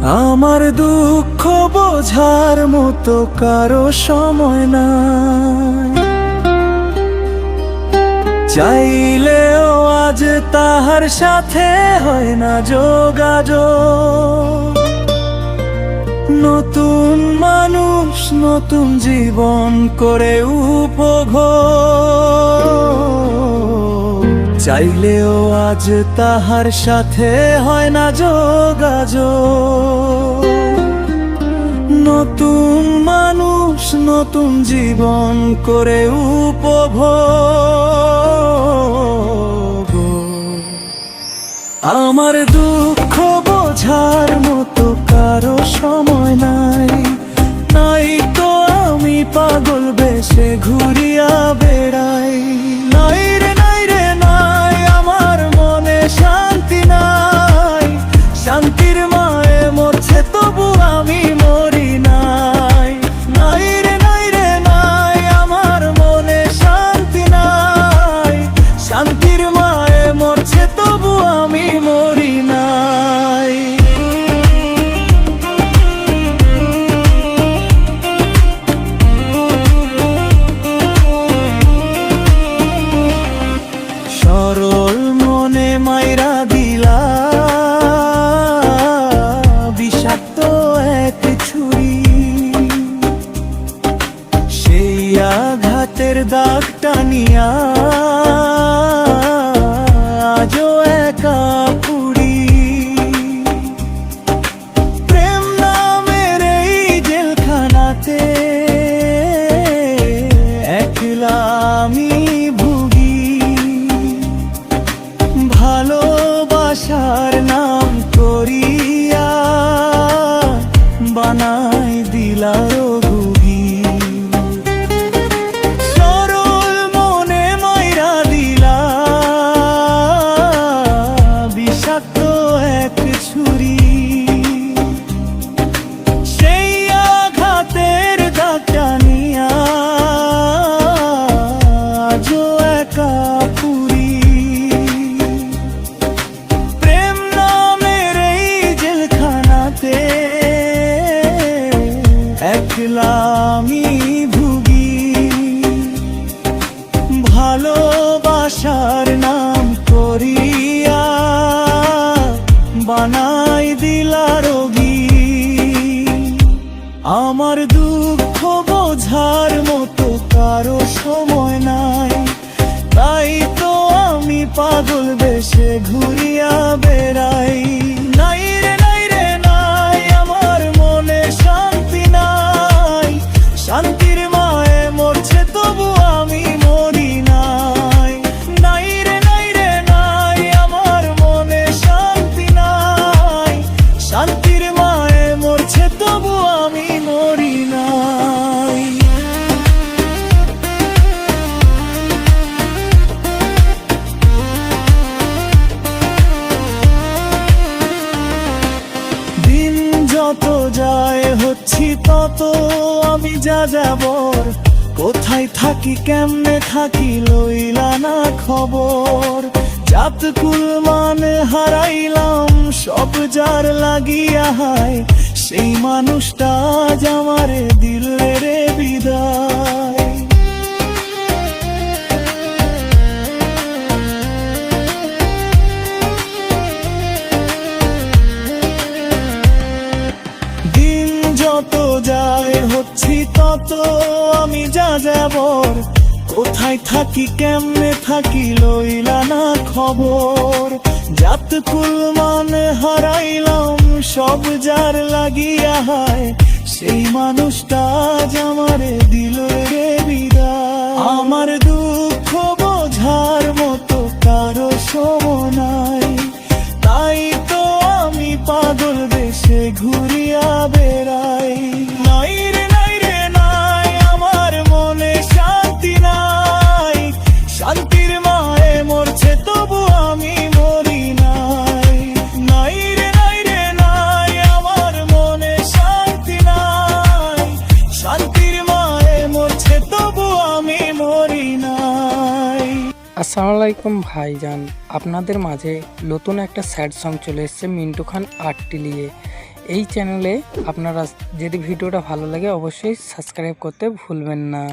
আমার দুঃখ বোঝার মতো কারো সময় নাই, চাইলেও আজ তাহার সাথে হয় না যোগাযোগ। নতুন মানুষ নতুন জীবন করে উপভোগ, চাইলেও আজ তাহার সাথে হয় না যোগাযোগ। নতুন মানুষ নতুন জীবন করে উপভোগ। আমার দুঃখ বোঝার মতো কারো সময় নাই, নাই তো আমি পাগল বেশে ঘুরিয়া বেড়াই। নাই রে নাই রে নাই, আমার মনে শান্তি নাই, শান্তির মায়ে মরছে তবু আমি মরি নাই। নাই রে নাই রে নাই, আমার মনে শান্তি নাই, শান্তির মায়ে মরছে তবু আমি মরি নাই। সরল মনে মাইরা দিলা বিষাক্ত এক ছুরি, সেই আঘাতের দাগ টানিয়া আজও একা পুরি। প্রেম নামের এই জেলখানাতে একলা আমি ভুগি, ভালোবাসার নাম করিয়া বানাই দিলা রোগী। সরল মনে মাইরা দিলা বিষাক্ত এক ছুরি, সেই আঘাতের দাগ টানিয়া আজও একা পুরি। প্রেম নামের এই জেলখানাতে একলা আমি ভুগি, ভালোবাসার নাম করিয়া বানাই দিলা রোগী। আমার দুঃখ বোঝার মতো কারো সময় নাই, তাই তো আমি পাগল বেশে ঘুরিয়া বেড়াই। নাই রে নাই রে নাই, আমার মনে শান্তি নাই, শান্তির মায়ে মরছে তবু আমি মরি নাই। নাই রে নাই রে নাই, আমার মনে শান্তি নাই, শান্তির মায়ে মরছে তবু আমি মরি নাই। দিন যত যায় হচ্ছি তত আমি যা যাবর, কোথায় থাকি কেমনে থাকি লইলা না খবর। জাত কুল মানে হারাইলাম সব যার লাগিয়া হায়, সেই মানুষটা আজ আমারে দিলে রে বিদায়। দিন যত যায় হচ্ছি তত আমি যা যাবর, কোথায় থাকি কেমনে থাকি লইলা না খবর। জাত কুল মানে হারাইলাম সব যার লাগিয়া হায়, সেই মানুষটা আজ আমারে দিল রে বিদায়। আমার দুঃখ বোঝার মতো কারো সময় নাই, তাই তো আমি পাগল বেশে ঘুরিয়া বেড়াই। নাই রে নাই রে নাই, আমার মনে শান্তি নাই, শান্তির মায়ে মরছে তবু আমি মরি নাই। নাই রে নাই রে নাই, আমার মনে শান্তি নাই, শান্তির মায়ে মরছে তবু আমি মরি নাই। আসসালামু আলাইকুম ভাইজান, আপনাদের মাঝে নতুন একটা স্যাড সং চলে এসেছে মিন্টু খান আর্টটি নিয়ে। এই চ্যানেলে আপনারা যদি ভিডিওটা ভালো লাগে অবশ্যই সাবস্ক্রাইব করতে ভুলবেন না।